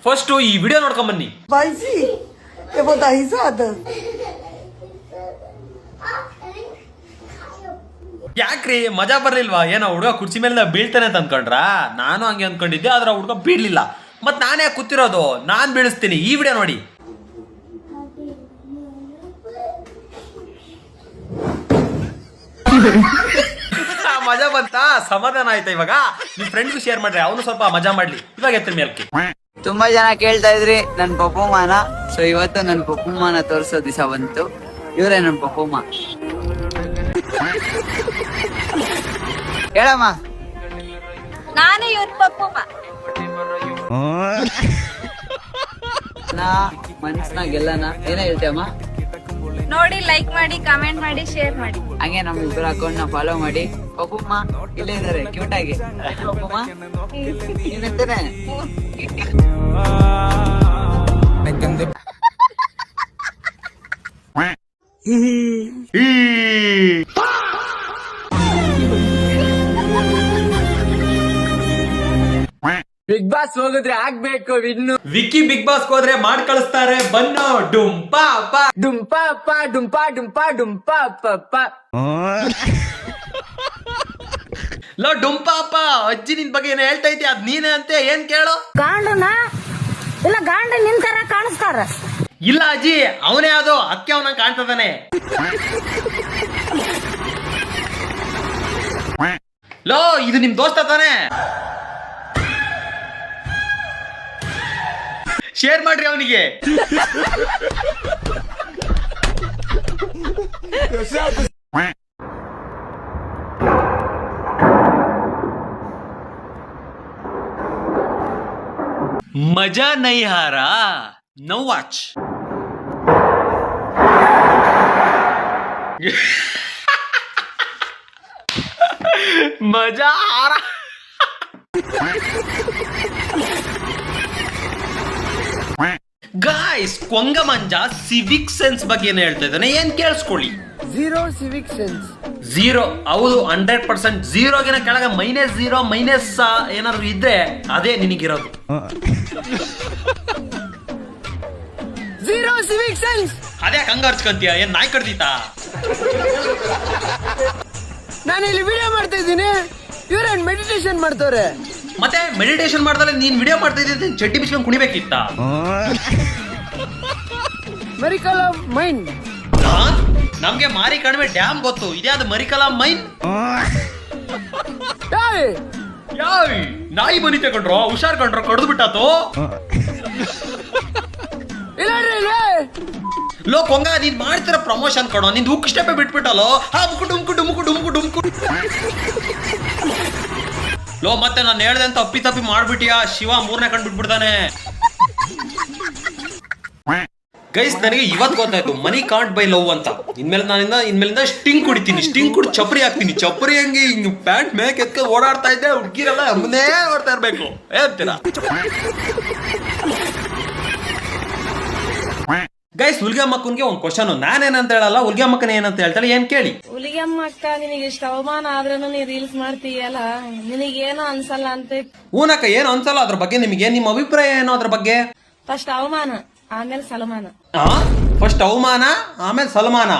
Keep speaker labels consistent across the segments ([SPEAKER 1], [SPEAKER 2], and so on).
[SPEAKER 1] First ಈ video ನೋಡ್ಕೊಂಡ್ ಬನ್ನಿ.
[SPEAKER 2] Vai eu vou dar risada.
[SPEAKER 1] ಯಾಕ್ರಿ ಮಜಾ ಬರ್ಲಿಲ್ವಾ? ಏನೋ ಹುಡುಗ ಕುರ್ಚಿ ಮೇಲೆ ಬೀಳ್ತಾನೆ ಅಂತ ಅನ್ಕೊಂಡ್ರ? ನಾನು ಹಂಗೆ ಅನ್ಕೊಂಡಿದ್ದೆ, ಆದ್ರೆ ಹುಡುಗ ಬೀಳ್ಲಿಲ್ಲ. ಮತ್ ನಾನೇ ಕೂತಿರೋದು, ನಾನ್ ಬೀಳಿಸ್ತೀನಿ. ಈ ವಿಡಿಯೋ ನೋಡಿ. ಮಜಾ ಬಂತಾ? ಸಮಾಧಾನ ಆಯ್ತಾ? ಇವಾಗ ನಿಮ್ ಫ್ರೆಂಡ್ಗೂ ಶೇರ್ ಮಾಡ್ರಿ, ಅವನು ಸ್ವಲ್ಪ ಮಜಾ ಮಾಡ್ಲಿ. ಇವಾಗ ಎತ್ತ ಮೇಲ್ಕೆ.
[SPEAKER 3] ತುಂಬಾ ಜನ ಕೇಳ್ತಾ ಇದ್ರಿ ನನ್ ಪಪ್ಪುಮಾನ. ಸೊ ಇವತ್ತು ನನ್ ಪಪ್ಪುಮಾನ ತೋರ್ಸೋ ದಿವಸ ಬಂತು. ಇವರೇ ನನ್ ಪಪ್ಪುಮ್ಮ. ಹೇಳಮ್ಮ.
[SPEAKER 4] ನಾನೇ ಇವ್ರ ಪಪ್ಪುಮ್ಮ.
[SPEAKER 3] ನಾ ಮನ್ಸ್ನಾಗ ಗೆಲ್ಲನ ಏನ ಹೇಳ್ತೇವಮ್ಮ?
[SPEAKER 4] ನೋಡಿ, ಲೈಕ್ ಮಾಡಿ, ಕಮೆಂಟ್ ಮಾಡಿ, ಶೇರ್ ಮಾಡಿ.
[SPEAKER 3] ಹಂಗೆ ನಮ್ ಇಬ್ಬರ ಅಕೌಂಟ್ ನ ಫಾಲೋ ಮಾಡಿ. ಪಪ್ಪುಮ್ಮ ಇಲ್ಲೇ ಇದಾರೆ ಕ್ಯೂಟ್ ಆಗಿ. ಪಪ್ಪುಮ್ಮ ಏನಂತಾನೆ? ಬಿಗ್ ಬಾಸ್ ಹೋಗಿದ್ರೆ ಆಗ್ಬೇಕು ಇನ್ನು.
[SPEAKER 1] ವಿಕ್ಕಿ ಬಿಗ್ ಬಾಸ್ ಹೋದ್ರೆ ಮಾಡ್ ಕಳಿಸ್ತಾರೆ. ಬನ್ನೋ ಡುಂಪಾ ಅಪ್ಪ
[SPEAKER 3] ಡುಂಪಾ ಅಪ್ಪ ಡುಂಪಾ ಡುಂಪಾ ಡುಂಪಾ ಅಪ್ಪ.
[SPEAKER 1] ಲೋ ಡುಂಪಾ ಅಪ್ಪ, ಅಜ್ಜಿ ನಿನ್ ಬಗ್ಗೆ ಏನ್ ಹೇಳ್ತಾ ಇದ್ದೆ, ಅದ್ ನೀನೇ ಅಂತೆ. ಏನ್ ಕೇಳು?
[SPEAKER 5] ಗಾಂಡನ ಇಲ್ಲ ಗಾಂಡ ನಿಂತರ ಕಾಣಿಸ್ತಾರ.
[SPEAKER 1] ಇಲ್ಲ ಅಜ್ಜಿ, ಅವನೇ ಅದು ಅಕ್ಕೆ ಅವನ ಕಾಣ್ತದಾನೆ. ಲೋ ಇದು ನಿಮ್ ದೋಸ್ತ ತಾನೆ? ಶೇರ್ ಮಾಡ್ರಿ ಅವನಿಗೆ. मजा नहीं आ रहा, नो वॉच. मजा आ रहा. ಗಾಯ್ಸ್, ಕೊಂಗಮಂಜ ಸಿವಿಕ್ ಸೆನ್ಸ್ ಬಗ್ಗೆ ಏನ್ ಹೇಳ್ತಾ ಇದ್ದಾನೆ, ಏನ್ ಕೇಳಿಸ್ಕೊಳ್ಳಿ.
[SPEAKER 2] Zero civic sense.
[SPEAKER 1] ಝೀರೋ. ಹೌದು, 100%. ಝೀರೋಗಿನ ಕೆಳಗೆ -0 ಮೈನಸ್ ಏನಾದ್ರು ಇದ್ರೆ ಅದೇ ನಿನಗಿರೋದು.
[SPEAKER 2] Zero civic sense.
[SPEAKER 1] ಅದೇ ಹಂಗ ಹರ್ಚ್ಕೊಂತೀಯ? ಏನ್ ನಾಯಿ ಕಡ್ದೀತಾ?
[SPEAKER 2] ನಾನು ಇಲ್ಲಿ ವಿಡಿಯೋ ಮಾಡ್ತಾ ಇದ್ದೀನಿ, ಇವ್ರೇನ್ ಮೆಡಿಟೇಷನ್ ಮಾಡ್ತವ್ರೆ.
[SPEAKER 1] ಮತ್ತೆ ಮೆಡಿಟೇಷನ್ ಮಾಡ್ದಲ್ಲ ನೀನ್ ವಿಡಿಯೋ ಮಾಡ್ತಾ ಇದ್ದೆ, ಚಡ್ಡಿ ಬಿಚ್ಕೊಂಡು ಕುಣಿಬೇಕಿತ್ತ?
[SPEAKER 2] ಮೆರಿಕಲ್ ಆಫ್ ಮೈಂಡ್.
[SPEAKER 1] ನಮ್ಗೆ ಮಾರಿ ಕಡಿಮೆ ಡ್ಯಾಮ್ ಗೊತ್ತು, ಇದ್ಯಾವ್ದು ಮರಿಕಲಾ ಮೈನ್? ಯಾಯ್ ನಾಯಿ ಬನಿ ತಗೊಂಡ್ರು, ಹುಷಾರ್ ಕಂಡ್ರು, ಕಡ್ದು ಬಿಟ್ಟಾತು. ಲೋ ಕೊಂಗ, ನೀನ್ ಮಾಡ್ತಿರೋ ಪ್ರಮೋಷನ್ ಕಣೋ, ನಿಂದು ಉಕ್ ಸ್ಟೆಪ್ ಬಿಟ್ಬಿಟ್ಟಲ್ಲೋ. ಮುಕು ಡುಮ್ಕು ಡುಮ್ಕು ಡುಮ್ಕು ಡುಮ್ಕು. ಲೋ ಮತ್ತೆ ನಾನು ಹೇಳ್ದೆ ಅಂತ ಅಪ್ಪಿ ತಪ್ಪಿ ಮಾಡ್ಬಿಟ್ಟಿಯಾ? ಶಿವ 3ನೇ ಕಂಡು ಬಿಟ್ಬಿಡ್ತಾನೆ. ಗೈಸ್, ನನಗೆ ಇವತ್ತು ಗೊತ್ತಾಯ್ತು ಮನಿ ಕಾಂಟ್ ಬೈ ಲವ್ ಅಂತ. ಇನ್ಮೇಲಿಂದ ಸ್ಟಿಂಗ್ ಕುಡಿತೀನಿ. ಸ್ಟಿಂಗ್ ಕುಡಿ ಚಪ್ಪರಿ ಹಾಕ್ತೀನಿ. ಚಪ್ಪರಿ ಹಂಗೆ ಹಿಂಗ್ ಪ್ಯಾಂಟ್ ಮೇಕ್ ಎತ್ಕೊಂಡು ಓಡಾಡ್ತಾ ಇದ್ದೆ, ಹುಡ್ಗಿರೆಲ್ಲ ಅಮ್ಮನೇ ಓಡ್ತಾ ಇರ್ಬೇಕು. ಹೇಳ್ತೀರಾ ಗೈಸ್? ಹುಲ್ಗೆ ಮಕ್ಕನ್ಗೆ ಒಂದ್ ಕ್ವಶನ್. ನಾನೇನಂತ ಹೇಳಲ್ಲ, ಹುಲ್ಗೆ ಮಕ್ಕನ ಏನಂತ ಹೇಳ್ತಾಳೆ, ಏನ್ ಕೇಳಿ.
[SPEAKER 6] ಹುಲಿಗೆಮ್ಮ ಅಕ್ಕ, ನಿನಗೆ ಇಷ್ಟ ಅವಮಾನ ಆದ್ರೂ ನೀ ರೀಲ್ಸ್ ಮಾಡ್ತೀಯಲ್ಲ, ನಿನಗೇನು ಅನ್ಸಲ್ಲ ಅಂತ.
[SPEAKER 1] ಊನಕ್ಕ, ಏನು ಅನ್ಸಲ್ಲ ಅದ್ರ ಬಗ್ಗೆ. ನಿಮಗೆ ನಿಮ್ಮ ಅಭಿಪ್ರಾಯ ಏನೋ ಅದ್ರ ಬಗ್ಗೆ?
[SPEAKER 6] ಫಸ್ಟ್ ಅವಮಾನ, ಆಮೇಲೆ ಸಲ್ಮಾನ.
[SPEAKER 1] ಫಸ್ಟ್ ಅವಮಾನ, ಆಮೇಲೆ ಸಲ್ಮಾನ,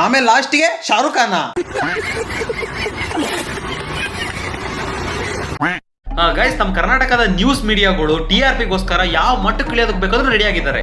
[SPEAKER 1] ಆಮೇಲೆ ಲಾಸ್ಟ್ಗೆ ಶಾರುಖ್ ಖಾನ. ಗೈಸ್, ನಮ್ಮ ಕರ್ನಾಟಕದ ನ್ಯೂಸ್ ಮೀಡಿಯಾಗಳು TRPಗೋಸ್ಕರ ಯಾವ ಮಟ್ಟಕ್ಕೆ ಇಳಿಯೋದಕ್ಕೆ ಬೇಕಾದ್ರೂ ರೆಡಿ ಆಗಿದ್ದಾರೆ.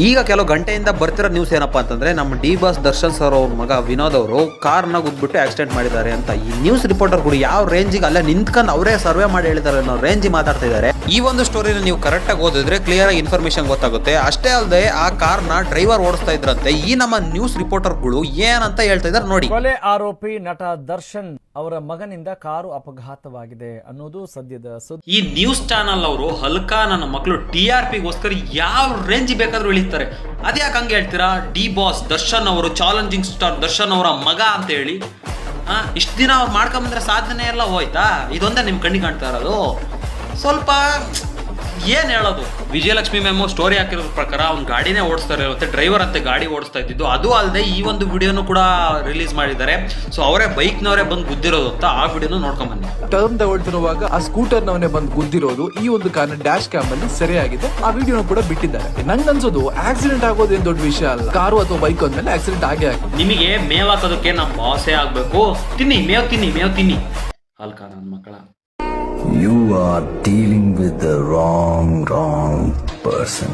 [SPEAKER 1] ಈಗ ಕೆಲವು ಗಂಟೆಯಿಂದ ಬರ್ತಿರೋ ನ್ಯೂಸ್ ಏನಪ್ಪಾ ಅಂತಂದ್ರೆ, ನಮ್ಮ ಡಿ ಬಾಸ್ ದರ್ಶನ್ ಸರ್ ಅವ್ರ ಮಗ ವಿನೋದ್ ಅವರು ಕಾರ್ನ ಗುದ್ಬಿಟ್ಟು ಆಕ್ಸಿಡೆಂಟ್ ಮಾಡಿದ್ದಾರೆ ಅಂತ. ಈ ನ್ಯೂಸ್ ರಿಪೋರ್ಟರ್ಗಳು ಯಾವ ರೇಂಜಿಗೆ ಅಲ್ಲೇ ನಿಂತ್ಕೊಂಡು ಅವರೇ ಸರ್ವೆ ಮಾಡಿ ಹೇಳಿದ್ದಾರೆ ಅನ್ನೋ ರೇಂಜಿಗೆ ಮಾತಾಡ್ತಾ ಇದ್ದಾರೆ. ಈ ಒಂದು ಸ್ಟೋರಿನ ನೀವು ಕರೆಕ್ಟ್ ಆಗಿ ಓದಿದ್ರೆ ಕ್ಲಿಯರ್ ಆಗಿ ಇನ್ಫಾರ್ಮೇಶನ್ ಗೊತ್ತಾಗುತ್ತೆ. ಅಷ್ಟೇ ಅಲ್ಲದೆ ಆ ಕಾರ್ನ ಡ್ರೈವರ್ ಓಡಿಸ್ತಾ ಇದ್ರಂತೆ. ಈ ನಮ್ಮ ನ್ಯೂಸ್ ರಿಪೋರ್ಟರ್ಗಳು ಏನಂತ ಹೇಳ್ತಾ ಇದ್ದಾರೆ ನೋಡಿ.
[SPEAKER 7] ಕೊಲೆ ಆರೋಪಿ ನಟ ದರ್ಶನ್ ಅವರ ಮಗನಿಂದ ಕಾರು ಅಪಘಾತವಾಗಿದೆ ಅನ್ನೋದು ಸದ್ಯದ ಸುದ್ದಿ.
[SPEAKER 1] ಈ ನ್ಯೂಸ್ ಚಾನಲ್ ಅವರು ಹಲ್ಕ ನನ್ನ ಮಕ್ಕಳು TRPಗೋಸ್ಕರ ಯಾವ ರೇಂಜ್ ಬೇಕಾದ್ರೂ ಇಳಿತಾರೆ. ಅದ್ಯಾಕೆ ಹಂಗೆ ಹೇಳ್ತೀರಾ? ಡಿ ಬಾಸ್ ದರ್ಶನ್ ಅವರು, ಚಾಲೆಂಜಿಂಗ್ ಸ್ಟಾರ್ ದರ್ಶನ್ ಅವರ ಮಗ ಅಂತ ಹೇಳಿ ಇಷ್ಟು ದಿನ ಅವ್ರು ಮಾಡ್ಕೊಂಬಂದ್ರೆ ಸಾಧನೆ ಎಲ್ಲ ಹೋಯ್ತಾ? ಇದೊಂದೇ ನಿಮ್ ಕಣ್ಣಿಗೆ ಕಾಣ್ತಾ ಇರೋದು. ಸ್ವಲ್ಪ ಏನ್ ಹೇಳೋದು. ವಿಜಯಲಕ್ಷ್ಮಿ ಮ್ಯಾಮ್ ಸ್ಟೋರಿ ಹಾಕಿರೋ ಪ್ರಕಾರ ಅವ್ನು ಗಾಡಿನೇ ಓಡಿಸ್ತಾರೆ ಇರುತ್ತೆ, ಡ್ರೈವರ್ ಅಂತೆ ಗಾಡಿ ಓಡಿಸ್ತಾ ಇದ್ದಿದ್ದು. ಅದು ಅಲ್ಲದೆ ಈ ಒಂದು ವಿಡಿಯೋನು ಕೂಡ ರಿಲೀಸ್ ಮಾಡಿದ್ದಾರೆ. ಸೊ ಅವರೇ ಬೈಕ್ನವರೇ ಬಂದು ಗುದ್ದಿರೋದು ಅಂತ ಆ ವಿಡಿಯೋನು ನೋಡ್ಕೊಂಡ್ ಬನ್ನಿ.
[SPEAKER 8] ಟರ್ನ್ ತಗೊಳ್ತಿರುವಾಗ ಆ ಸ್ಕೂಟರ್ ನವನೇ ಬಂದು ಗುದ್ದಿರೋದು ಈ ಒಂದು ಕಾರಣ ಡ್ಯಾಶ್ ಕ್ಯಾಮ್ ಅಲ್ಲಿ ಸೆರೆಯಾಗಿದೆ. ಆ ವಿಡಿಯೋನು ಕೂಡ ಬಿಟ್ಟಿದ್ದಾರೆ. ನಂಗನ್ಸೋದು ಆಕ್ಸಿಡೆಂಟ್ ಆಗೋದು ಏನ್ ದೊಡ್ಡ ವಿಷಯ ಅಲ್ಲ, ಕಾರು ಅಥವಾ ಬೈಕ್ ಅಂದ್ಮೇಲೆ ಆಕ್ಸಿಡೆಂಟ್ ಆಗೇ ಆಗಿದೆ.
[SPEAKER 1] ನಿಮಗೆ ಮೇವ್ ಹಾಕೋದಕ್ಕೆ ನಮ್ಮ ಬಾಸೇ ಆಗ್ಬೇಕು. ತಿನ್ನಿ ಮೇವ್ ತಿನ್ನಿ ಅಲ್ಕ ನನ್ನ ಮಕ್ಕಳ.
[SPEAKER 9] You are dealing with the wrong person.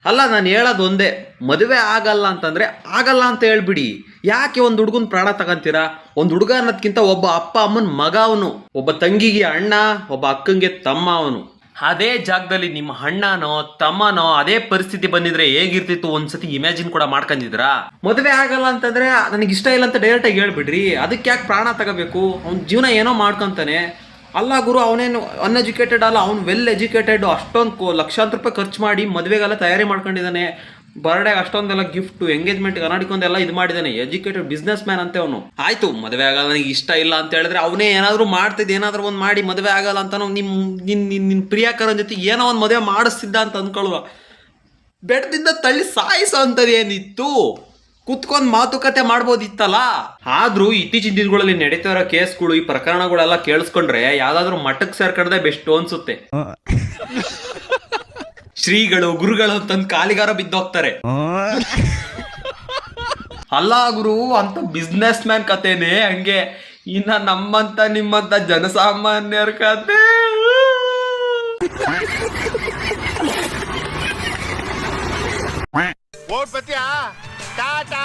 [SPEAKER 1] ಅಲ್ಲ, ನಾನು ಹೇಳೋದು ಒಂದೇ, ಮದುವೆ ಆಗಲ್ಲ ಅಂತಂದ್ರೆ ಆಗಲ್ಲ ಅಂತ ಹೇಳ್ಬಿಡಿ. ಯಾಕೆ ಒಂದು ಹುಡುಗನ ಪ್ರಾಣ ತಗೊಂತೀರಾ? ಒಂದು ಹುಡುಗ ಅನ್ನೋದ್ಕಿಂತ ಒಬ್ಬ ಅಪ್ಪ ಅಮ್ಮನ ಮಗ ಅವನು, ಒಬ್ಬ ತಂಗಿಗೆ ಅಣ್ಣ, ಒಬ್ಬ ಅಕ್ಕಂಗೆ ತಮ್ಮ ಅವನು. ಅದೇ ಜಾಗದಲ್ಲಿ ನಿಮ್ಮ ಅಣ್ಣನೋ ತಮ್ಮನೋ ಅದೇ ಪರಿಸ್ಥಿತಿ ಬಂದಿದ್ರೆ ಹೇಗಿರ್ತಿತ್ತು ಒಂದ್ಸತಿ ಇಮ್ಯಾಜಿನ್ ಕೂಡ ಮಾಡ್ಕೊಂಡಿದ್ರಾ? ಮದುವೆ ಆಗಲ್ಲ ಅಂತಂದ್ರೆ ನನಗೆ ಇಷ್ಟ ಇಲ್ಲ ಅಂತ ಡೈರೆಕ್ಟ್ ಆಗಿ ಹೇಳ್ಬಿಡ್ರಿ. ಅದಕ್ಕೆ ಯಾಕೆ ಪ್ರಾಣ ತಗೋಬೇಕು? ಅವ್ನ ಜೀವನ ಏನೋ ಮಾಡ್ಕೊಂತಾನೆ. ಅಲ್ಲ ಗುರು, ಅವನೇನು ಅನ್ಎಜುಕೇಟೆಡ್ ಅಲ್ಲ, ಅವ್ನು ವೆಲ್ ಎಜುಕೇಟೆಡ್. ಅಷ್ಟೊಂದು ಲಕ್ಷಾಂತರ ರೂಪಾಯಿ ಖರ್ಚು ಮಾಡಿ ಮದುವೆಗೆಲ್ಲ ತಯಾರಿ ಮಾಡ್ಕೊಂಡಿದ್ದಾನೆ. ಬರ್ಡೇಗೆ ಅಷ್ಟೊಂದೆಲ್ಲ ಗಿಫ್ಟ್, ಎಂಗೇಜ್ಮೆಂಟ್ ಕರ್ನಾಟಕೊಂದೆಲ್ಲ ಇದು ಮಾಡಿದ್ದಾನೆ. ಎಜುಕೇಟೆಡ್ ಬಿಸ್ನೆಸ್ ಮ್ಯಾನ್ ಅಂತೆ ಅವನು. ಆಯ್ತು, ಮದುವೆ ಆಗಲ್ಲ ನನಗೆ ಇಷ್ಟ ಇಲ್ಲ ಅಂತ ಹೇಳಿದ್ರೆ ಅವನೇ ಏನಾದರೂ ಮಾಡ್ತಿದ್ದ, ಏನಾದರೂ ಒಂದು ಮಾಡಿ ಮದುವೆ ಆಗಲ್ಲ ಅಂತ ನಿನ್ನ ಪ್ರಿಯಾಕರನ ಜೊತೆ ಏನೋ ಒಂದು ಮದುವೆ ಮಾಡಿಸ್ತಿದ್ದ ಅಂತ ಅಂದ್ಕೊಳ್ಳುವ. ಬೆಟ್ಟದಿಂದ ತಳ್ಳಿ ಸಾಯಿಸೋ ಅಂಥದ್ದು ಏನಿತ್ತು? ಕುತ್ಕೊಂಡ್ ಮಾತುಕತೆ ಮಾಡ್ಬೋದಿತ್ತಲ್ಲ. ಆದ್ರೂ ಇತ್ತೀಚಿನ ದಿನಗಳಲ್ಲಿ ನಡೀತಾ ಇರೋ ಕೇಸ್ಗಳು, ಈ ಪ್ರಕರಣಗಳೆಲ್ಲ ಕೇಳಿಸ್ಕೊಂಡ್ರೆ ಯಾವ್ದಾದ್ರು ಮಠಕ್ಕೆ ಸೇರ್ಕೊಂಡ್ರೆ ಬೆಸ್ಟ್ ಅನ್ಸುತ್ತೆ. ಶ್ರೀಗಳು ಗುರುಗಳು ಅಂತಂದು ಕಾಲಿಗಾರ ಬಿದ್ದೋಗ್ತಾರೆ. ಅಲ್ಲ ಗುರು, ಅಂತ ಬಿಸ್ನೆಸ್ ಮ್ಯಾನ್ ಕತೆನೇ ಹಂಗೆ. ಇನ್ನ ನಮ್ಮಂತ ನಿಮ್ಮಂತ ಜನಸಾಮಾನ್ಯರ ಕತೆ
[SPEAKER 2] ಟಾಟಾ.